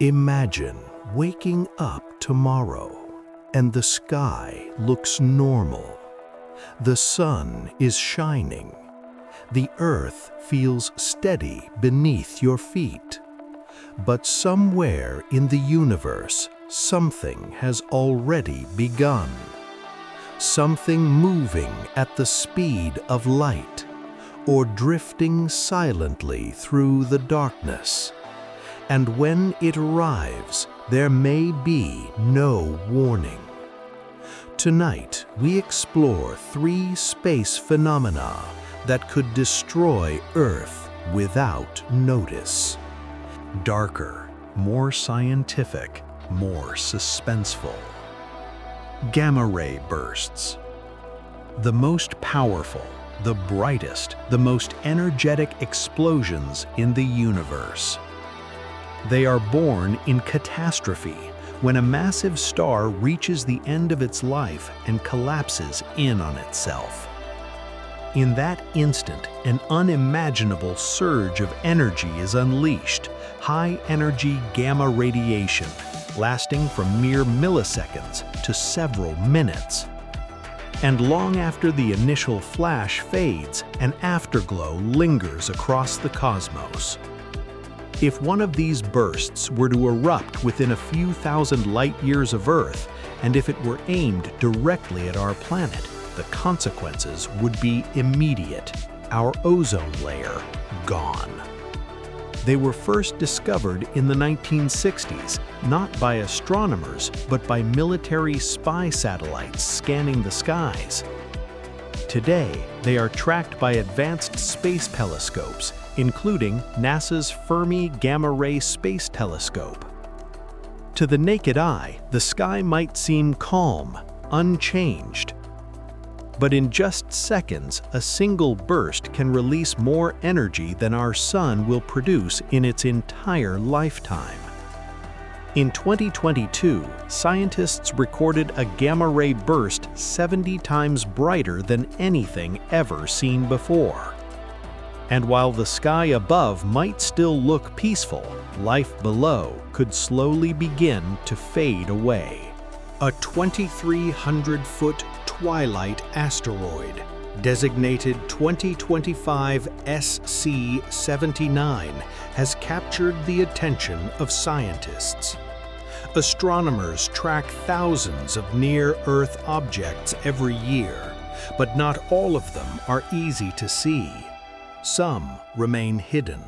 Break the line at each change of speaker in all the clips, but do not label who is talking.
Imagine waking up tomorrow and the sky looks normal. The sun is shining. The earth feels steady beneath your feet. But somewhere in the universe, something has already begun. Something moving at the speed of light, or drifting silently through the darkness. And when it arrives, there may be no warning. Tonight, we explore 3 space phenomena that could destroy Earth without notice. Darker, more scientific, more suspenseful. Gamma-ray bursts. The most powerful, the brightest, the most energetic explosions in the universe. They are born in catastrophe, when a massive star reaches the end of its life and collapses in on itself. In that instant, an unimaginable surge of energy is unleashed, high-energy gamma radiation, lasting from mere milliseconds to several minutes. And long after the initial flash fades, an afterglow lingers across the cosmos. If one of these bursts were to erupt within a few thousand light-years of Earth, and if it were aimed directly at our planet, the consequences would be immediate. Our ozone layer gone. They were first discovered in the 1960s, not by astronomers, but by military spy satellites scanning the skies. Today, they are tracked by advanced space telescopes, including NASA's Fermi Gamma-Ray Space Telescope. To the naked eye, the sky might seem calm, unchanged. But in just seconds, a single burst can release more energy than our sun will produce in its entire lifetime. In 2022, scientists recorded a gamma-ray burst 70 times brighter than anything ever seen before. And while the sky above might still look peaceful, life below could slowly begin to fade away. A 2,300-foot twilight asteroid, designated 2025 SC79, has captured the attention of scientists. Astronomers track thousands of near-Earth objects every year, but not all of them are easy to see. Some remain hidden.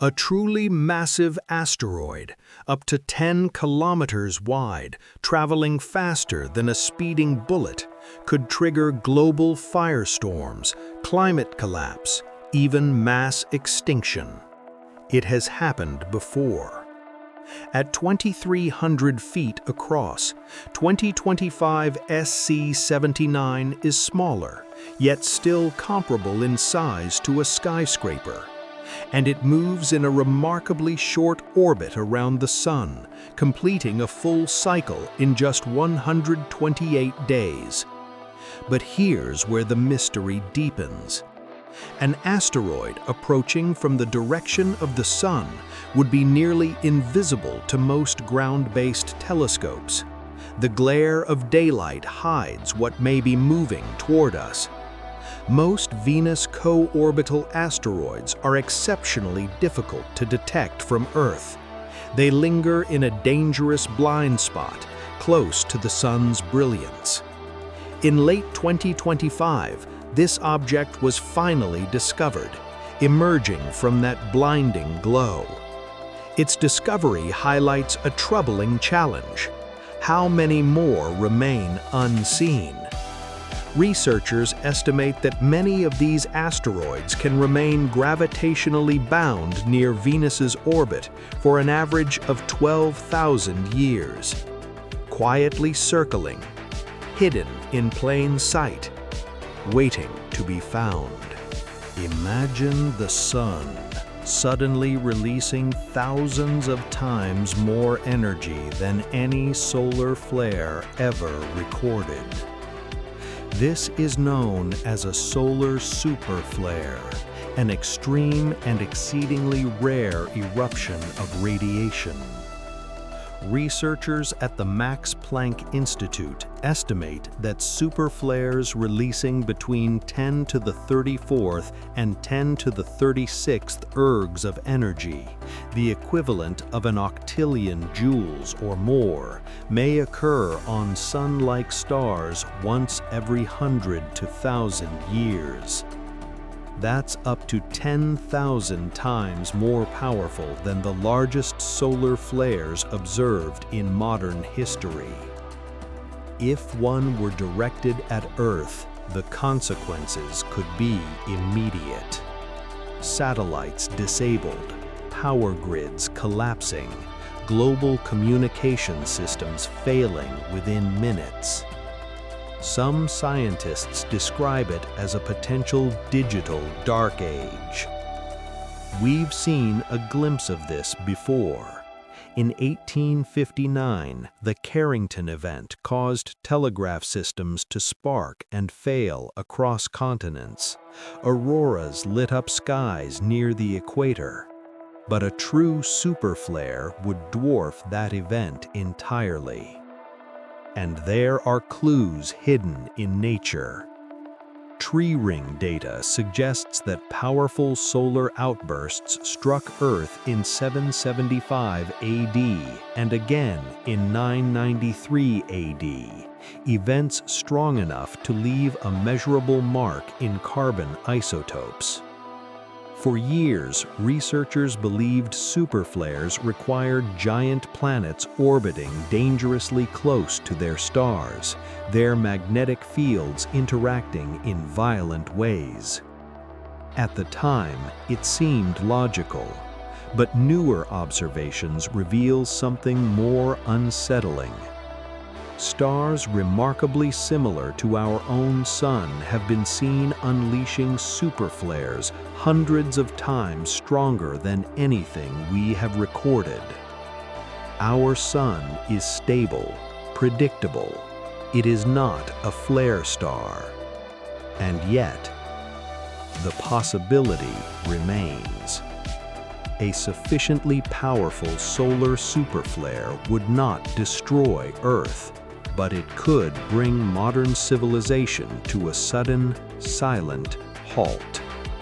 A truly massive asteroid, up to 10 kilometers wide, traveling faster than a speeding bullet, could trigger global firestorms, climate collapse, even mass extinction. It has happened before. At 2,300 feet across, 2025 SC79 is smaller, yet still comparable in size to a skyscraper. And it moves in a remarkably short orbit around the Sun, completing a full cycle in just 128 days. But here's where the mystery deepens. An asteroid approaching from the direction of the Sun would be nearly invisible to most ground-based telescopes. The glare of daylight hides what may be moving toward us. Most Venus co-orbital asteroids are exceptionally difficult to detect from Earth. They linger in a dangerous blind spot, close to the Sun's brilliance. In late 2025, this object was finally discovered, emerging from that blinding glow. Its discovery highlights a troubling challenge. How many more remain unseen? Researchers estimate that many of these asteroids can remain gravitationally bound near Venus's orbit for an average of 12,000 years. Quietly circling, hidden in plain sight, waiting to be found. Imagine the Sun suddenly releasing thousands of times more energy than any solar flare ever recorded. This is known as a solar superflare, an extreme and exceedingly rare eruption of radiation. Researchers at the Max Planck Institute estimate that superflares releasing between 10 to the 34th and 10 to the 36th ergs of energy, the equivalent of an octillion joules or more, may occur on Sun-like stars once every 100 to 1,000 years. That's up to 10,000 times more powerful than the largest solar flares observed in modern history. If one were directed at Earth, the consequences could be immediate. Satellites disabled, power grids collapsing, global communication systems failing within minutes. Some scientists describe it as a potential digital dark age. We've seen a glimpse of this before. In 1859, the Carrington event caused telegraph systems to spark and fail across continents. Auroras lit up skies near the equator. But a true superflare would dwarf that event entirely. And there are clues hidden in nature. Tree ring data suggests that powerful solar outbursts struck Earth in 775 AD and again in 993 AD, events strong enough to leave a measurable mark in carbon isotopes. For years, researchers believed superflares required giant planets orbiting dangerously close to their stars, their magnetic fields interacting in violent ways. At the time, it seemed logical, but newer observations reveal something more unsettling. Stars remarkably similar to our own Sun have been seen unleashing superflares hundreds of times stronger than anything we have recorded. Our Sun is stable, predictable. It is not a flare star. And yet, the possibility remains. A sufficiently powerful solar superflare would not destroy Earth, but it could bring modern civilization to a sudden, silent halt.